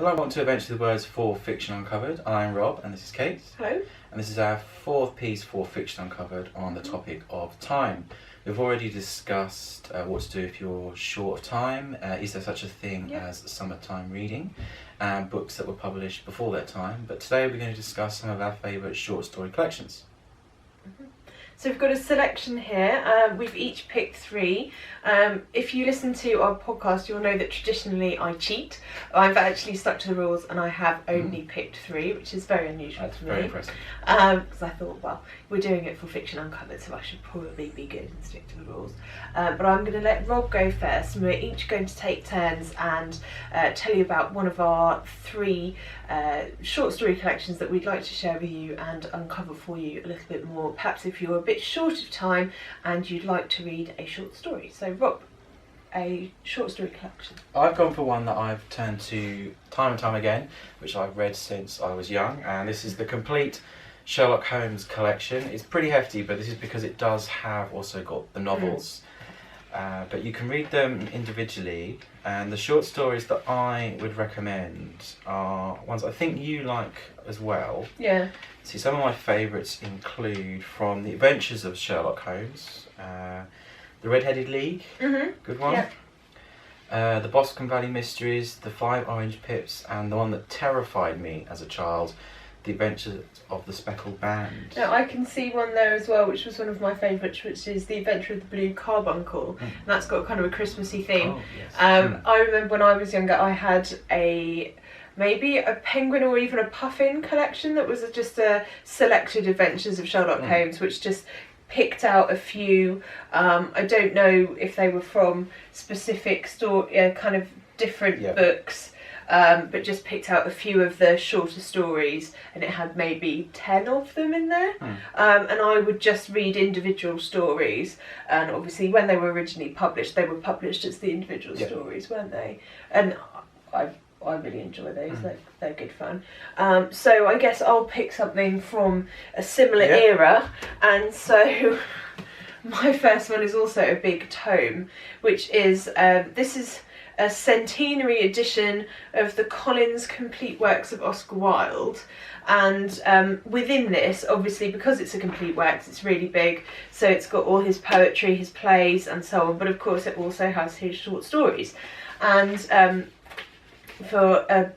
Hello and welcome to Eventually the Words for Fiction Uncovered. I'm Rob and this is Kate. Hello. And this is our fourth piece for Fiction Uncovered on the topic of time. We've already discussed what to do if you're short of time. Is there such a thing as summertime reading? Books that were published before that time. But today we're going to discuss some of our favourite short story collections. So we've got a selection here. We've each picked three. If you listen to our podcast, you'll know that traditionally I cheat. I've actually stuck to the rules and I have only picked three, which is very unusual for me. Very impressive. Because I thought, well, we're doing it for Fiction Uncovered, so I should probably be good and stick to the rules. But I'm going to let Rob go first, and we're each going to take turns and tell you about one of our three short story collections that we'd like to share with you and uncover for you a little bit more. Perhaps if you're a bit short of time and you'd like to read a short story. So Rob, a short story collection. I've gone for one that I've turned to time and time again, which I've read since I was young, and this is the complete Sherlock Holmes collection. It's pretty hefty, but this is because it does have also got the novels. But you can read them individually, and the short stories that I would recommend are ones I think you like as well. Yeah. See, some of my favourites include From the Adventures of Sherlock Holmes, The Red-Headed League, good one. Yeah. The Boscombe Valley Mysteries, The Five Orange Pips, and the one that terrified me as a child, The Adventures of the Speckled Band. Now, I can see one there as well, which was one of my favourites, which is The Adventure of the Blue Carbuncle. And that's got kind of a Christmassy theme. Oh, yes. I remember when I was younger, I had maybe a penguin or even a puffin collection that was just a selected adventures of Sherlock Holmes, which just picked out a few. I don't know if they were from specific kind of different books. But just picked out a few of the shorter stories, and it had maybe 10 of them in there. And I would just read individual stories, and obviously when they were originally published, they were published as the individual stories, weren't they? And I really enjoy those. They're good fun. So I guess I'll pick something from a similar era, and so my first one is also a big tome, which is this is a centenary edition of the Collins Complete Works of Oscar Wilde, and within this, obviously because it's a complete works, it's really big, so it's got all his poetry, his plays and so on, but of course it also has his short stories. And for a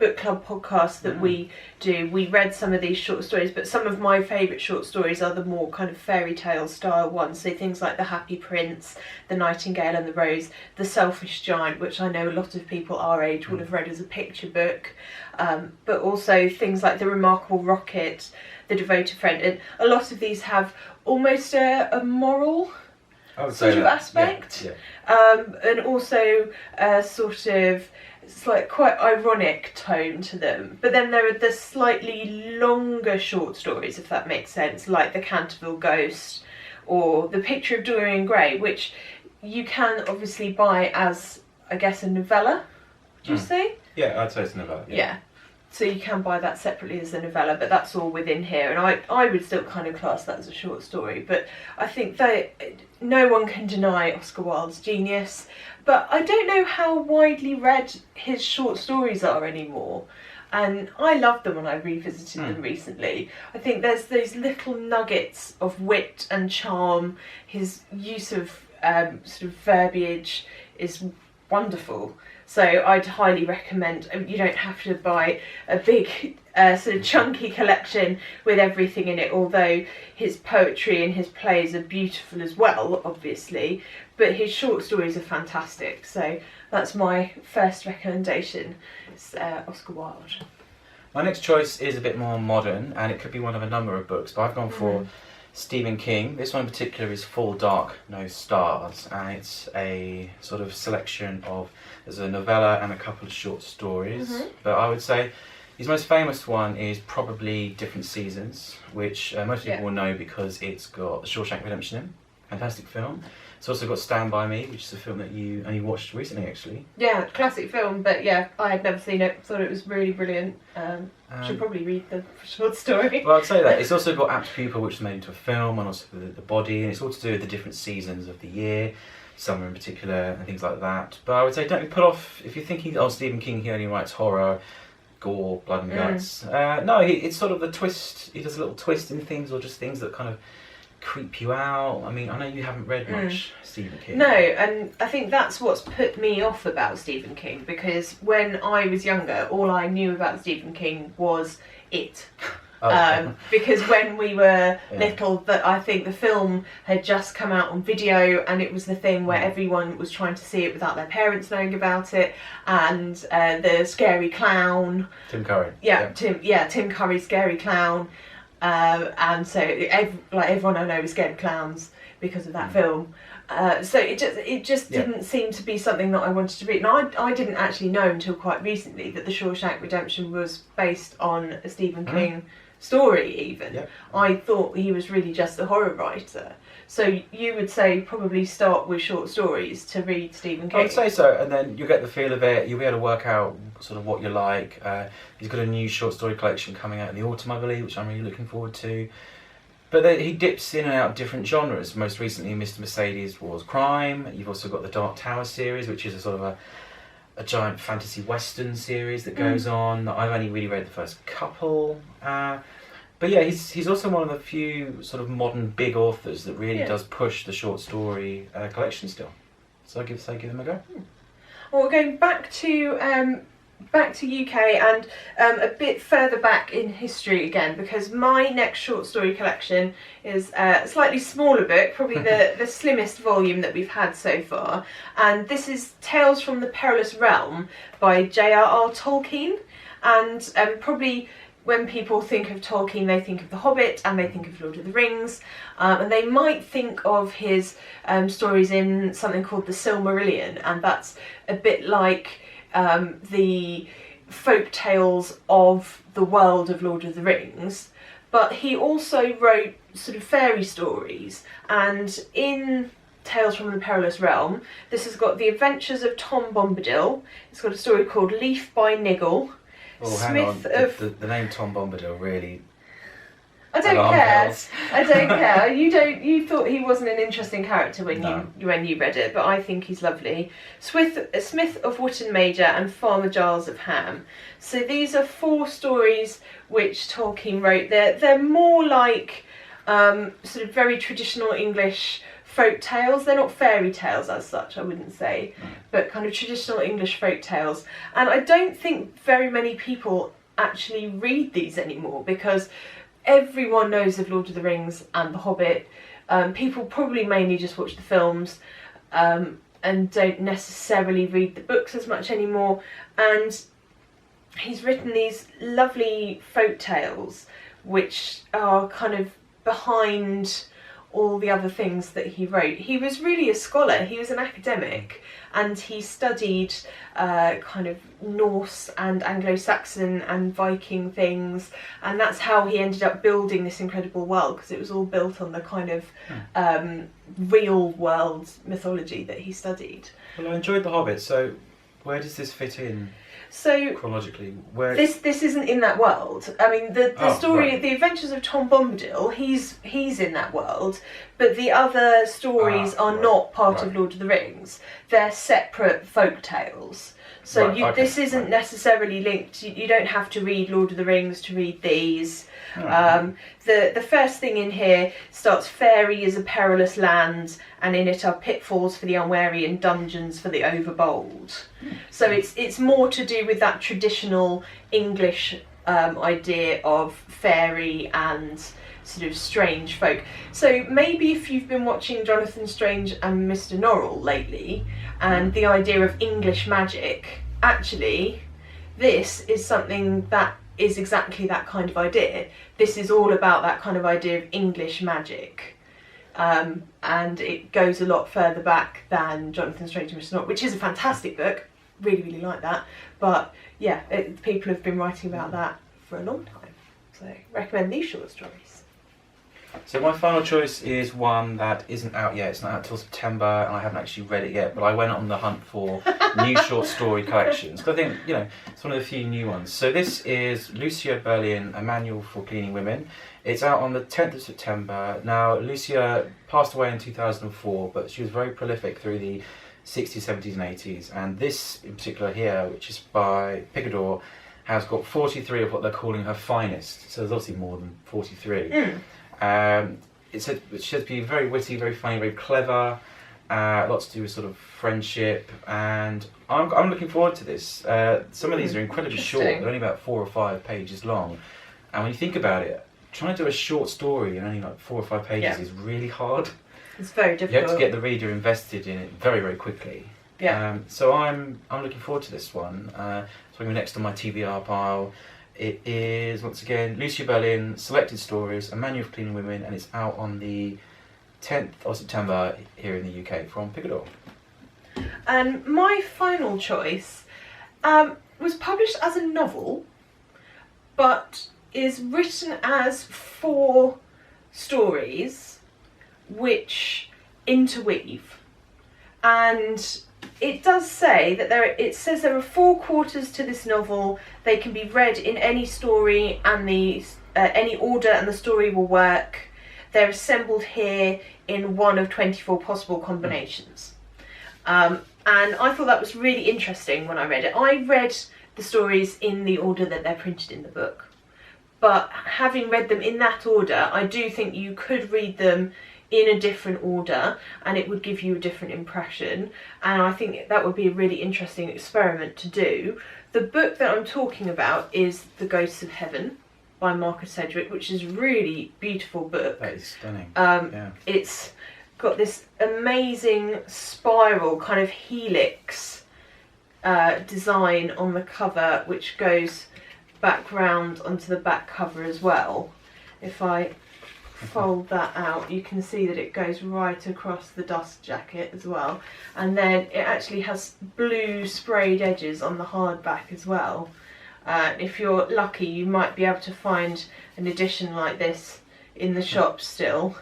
book club podcast that we do, we read some of these short stories, but some of my favourite short stories are the more kind of fairy tale style ones, so things like The Happy Prince, The Nightingale and the Rose, The Selfish Giant, which I know a lot of people our age would have read as a picture book, but also things like The Remarkable Rocket, The Devoted Friend, and a lot of these have almost a moral sort of aspect, and also a sort of, it's like quite ironic tone to them. But then there are the slightly longer short stories, if that makes sense, like The Canterville Ghost or The Picture of Dorian Gray, which you can obviously buy as, I guess, a novella, would you say? Yeah, I'd say it's a novella. Yeah. So you can buy that separately as a novella, but that's all within here. And I would still kind of class that as a short story. But I think that no one can deny Oscar Wilde's genius. But I don't know how widely read his short stories are anymore. And I loved them when I revisited them recently. I think there's those little nuggets of wit and charm. His use of sort of verbiage is wonderful. So I'd highly recommend. You don't have to buy a big sort of chunky collection with everything in it, although his poetry and his plays are beautiful as well, obviously, but his short stories are fantastic. So that's my first recommendation. It's Oscar Wilde. My next choice is a bit more modern, and it could be one of a number of books, but I've gone for Stephen King. This one in particular is Full Dark, No Stars, and it's a sort of selection of, there's a novella and a couple of short stories, but I would say his most famous one is probably Different Seasons, which most people will know because it's got The Shawshank Redemption in, fantastic film. It's also got Stand By Me, which is a film that you only watched recently, actually. Yeah, classic film, but yeah, I had never seen it, thought it was really brilliant. Should probably read the short story. Well, I'd say that. It's also got Apt Pupil, which is made into a film, and also the body, and it's all to do with the different seasons of the year. summer in particular, and things like that. But I would say don't put off, if you're thinking, oh, Stephen King, he only writes horror, gore, blood and guts. No, it's sort of the twist, he does a little twist in things, or just things that kind of creep you out. I mean, I know you haven't read much Stephen King. No, and I think that's what's put me off about Stephen King, because when I was younger, all I knew about Stephen King was It. Because when we were little, that I think the film had just come out on video, and it was the thing where everyone was trying to see it without their parents knowing about it, and the scary clown. Tim Curry. Tim Curry's Scary Clown. And so everyone I know is scared of clowns because of that film. So it just didn't seem to be something that I wanted to read. And I didn't actually know until quite recently that The Shawshank Redemption was based on a Stephen King story even. I thought he was really just a horror writer. So you would say probably start with short stories to read Stephen King? I'd say so, and then you'll get the feel of it, you'll be able to work out sort of what you like. He's got a new short story collection coming out in the autumn, I believe, which I'm really looking forward to. But then he dips in and out of different genres. Most recently, Mr. Mercedes was crime. You've also got the Dark Tower series, which is a sort of a giant fantasy western series that goes on. I've only really read the first couple. But yeah, he's also one of the few sort of modern big authors that really does push the short story collection still. So I give them a go. Well, we're going back to UK and a bit further back in history again, because my next short story collection is a slightly smaller book, probably the slimmest volume that we've had so far, and this is Tales from the Perilous Realm by J.R.R. Tolkien. And probably when people think of Tolkien, they think of The Hobbit and they think of Lord of the Rings, and they might think of his stories in something called the Silmarillion, and that's a bit like the folk tales of the world of Lord of the Rings. But he also wrote sort of fairy stories, and in Tales from the Perilous Realm, this has got the adventures of Tom Bombadil. It's got a story called Leaf by Niggle. Oh, hang on. The name Tom Bombadil really... I don't care. I don't care. You thought he wasn't an interesting character when you read it, but I think he's lovely. Smith of Wootton Major and Farmer Giles of Ham. So these are 4 stories which Tolkien wrote. They're more like sort of very traditional English folk tales. They're not fairy tales as such, I wouldn't say, but kind of traditional English folk tales. And I don't think very many people actually read these anymore, because everyone knows of Lord of the Rings and The Hobbit. People probably mainly just watch the films and don't necessarily read the books as much anymore. And he's written these lovely folk tales which are kind of behind all the other things that he wrote. He was really a scholar, he was an academic, and he studied kind of Norse and Anglo-Saxon and Viking things, and that's how he ended up building this incredible world, because it was all built on the kind of real world mythology that he studied. Well, I enjoyed The Hobbit, so where does this fit in? So chronologically, this isn't in that world. I mean, the story, right. The Adventures of Tom Bombadil, he's in that world, but the other stories are not part of Lord of the Rings. They're separate folk tales. So this isn't necessarily linked. You don't have to read Lord of the Rings to read these. The first thing in here starts, fairy is a perilous land, and in it are pitfalls for the unwary and dungeons for the overbold. So it's more to do with that traditional English idea of fairy and sort of strange folk. So maybe if you've been watching Jonathan Strange and Mr. Norrell lately, and the idea of English magic, actually this is something that is exactly that kind of idea. This is all about that kind of idea of English magic, and it goes a lot further back than Jonathan Strange and Mr. Norrell, which is a fantastic book. Really like that. But yeah, people have been writing about that for a long time. So recommend these short stories. So my final choice is one that isn't out yet. It's not out till September, and I haven't actually read it yet. But I went on the hunt for new short story collections. Because I think, it's one of the few new ones. So this is Lucia Berlin, A Manual for Cleaning Women. It's out on the 10th of September. Now, Lucia passed away in 2004, but she was very prolific through the 60s, 70s and 80s. And this in particular here, which is by Picador, has got 43 of what they're calling her finest. So there's obviously more than 43. It's said to be very witty, very funny, very clever. Lots to do with sort of friendship, and I'm looking forward to this. Some of these are incredibly short; they're only about 4 or 5 pages long. And when you think about it, trying to do a short story in only like 4 or 5 pages is really hard. It's very difficult. You have to get the reader invested in it very, very quickly. Yeah. So I'm looking forward to this one. So I'm next on my TBR pile. It is, once again, Lucia Berlin, Selected Stories, A Manual for Cleaning Women, and it's out on the 10th of September here in the UK from Picador. And my final choice was published as a novel, but is written as 4 stories which interweave. And it does say that it says there are 4 quarters to this novel. They can be read in any story and any order, and the story will work. They're assembled here in one of 24 possible combinations. And I thought that was really interesting when I read it. I read the stories in the order that they're printed in the book. But having read them in that order, I do think you could read them in a different order and it would give you a different impression, and I think that would be a really interesting experiment to do. The book that I'm talking about is The Ghosts of Heaven by Marcus Sedgwick, which is a really beautiful book. That is stunning. It's got this amazing spiral kind of helix design on the cover, which goes back round onto the back cover as well. If I fold that out, you can see that it goes right across the dust jacket as well, and then it actually has blue sprayed edges on the hardback as well. If you're lucky, you might be able to find an edition like this in the shop still.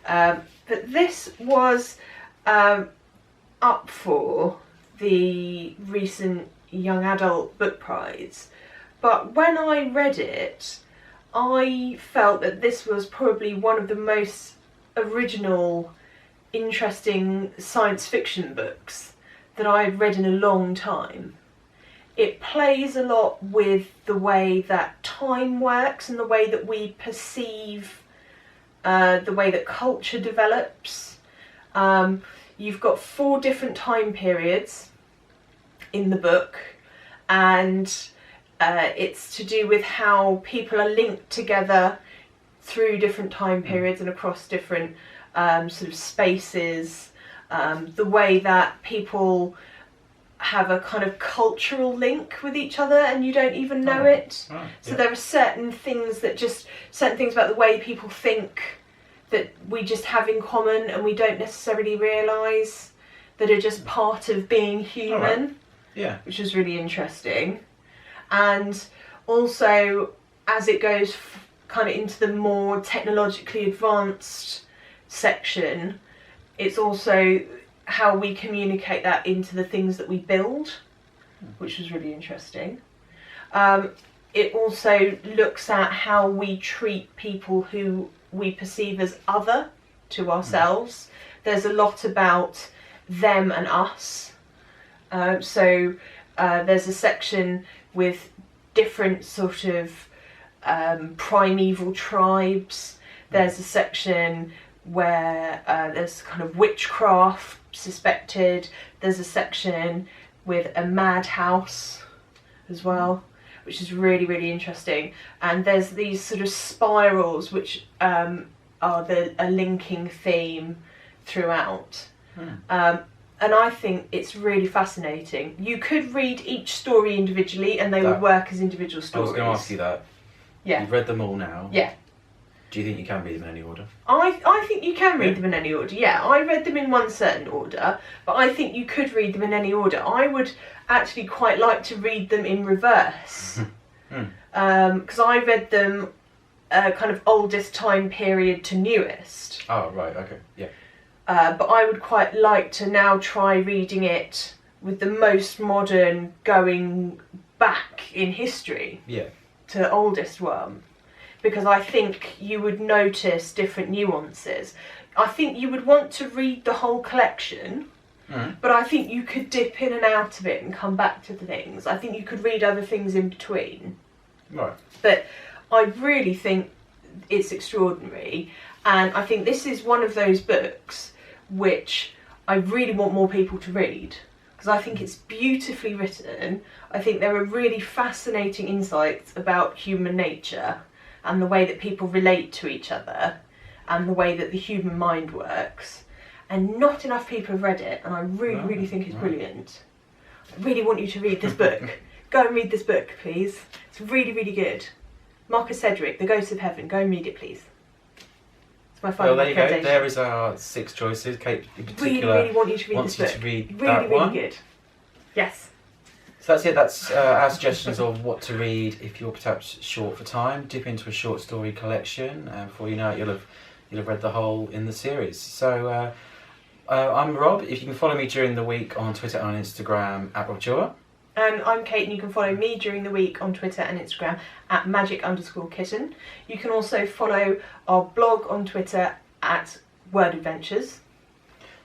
But this was up for the recent Young Adult Book Prize, but when I read it, I felt that this was probably one of the most original, interesting science fiction books that I've read in a long time. It plays a lot with the way that time works and the way that we perceive, the way that culture develops. You've got 4 different time periods in the book, and it's to do with how people are linked together through different time periods and across different sort of spaces. The way that people have a kind of cultural link with each other and you don't even know it. So there are certain things about the way people think that we just have in common and we don't necessarily realise, that are just part of being human. Which is really interesting. And also, as it goes kind of into the more technologically advanced section, it's also how we communicate that into the things that we build, which was really interesting. It also looks at how we treat people who we perceive as other to ourselves. There's a lot about them and us. So there's a section with different sort of primeval tribes. There's a section where there's kind of witchcraft suspected. There's a section with a madhouse as well, which is really, really interesting. And there's these sort of spirals which are a linking theme throughout. And I think it's really fascinating. You could read each story individually and they would work as individual stories. I was going to ask you that. Yeah. You've read them all now. Yeah. Do you think you can read them in any order? I think you can read them in any order, yeah. I read them in one certain order, but I think you could read them in any order. I would actually quite like to read them in reverse. Because I read them kind of oldest time period to newest. Oh, right, okay, yeah. But I would quite like to now try reading it with the most modern, going back in history to the oldest one, because I think you would notice different nuances. I think you would want to read the whole collection, but I think you could dip in and out of it and come back to the things. I think you could read other things in between. Right. But I really think it's extraordinary, and I think this is one of those books which I really want more people to read, because I think it's beautifully written. I think there are really fascinating insights about human nature and the way that people relate to each other and the way that the human mind works, and not enough people have read it, and I really think it's brilliant. I really want you to read this book. Go and read this book, please. It's really good. Marcus Sedgwick, The Ghosts of Heaven. Go and read it, please. It's my final Well, there you go. recommendation. There is our 6 choices. Kate, in particular, Really want you to read wants this you book. to read Really that one. good. Yes. So that's it. That's our suggestions of what to read if you're perhaps short for time. Dip into a short story collection, and before you know it, you'll have read the whole in the series. So I'm Rob. If you can follow me during the week on Twitter and on Instagram @RobJua. And I'm Kate, and you can follow me during the week on Twitter and Instagram @magic_kitten. You can also follow our blog on Twitter @Word Adventures.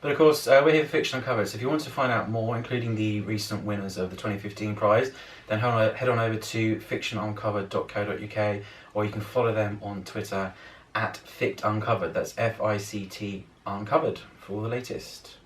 But of course, we're here for Fiction Uncovered, so if you want to find out more, including the recent winners of the 2015 prize, then head on over to fictionuncovered.co.uk, or you can follow them on Twitter @FictUncovered. That's FICT Uncovered for all the latest.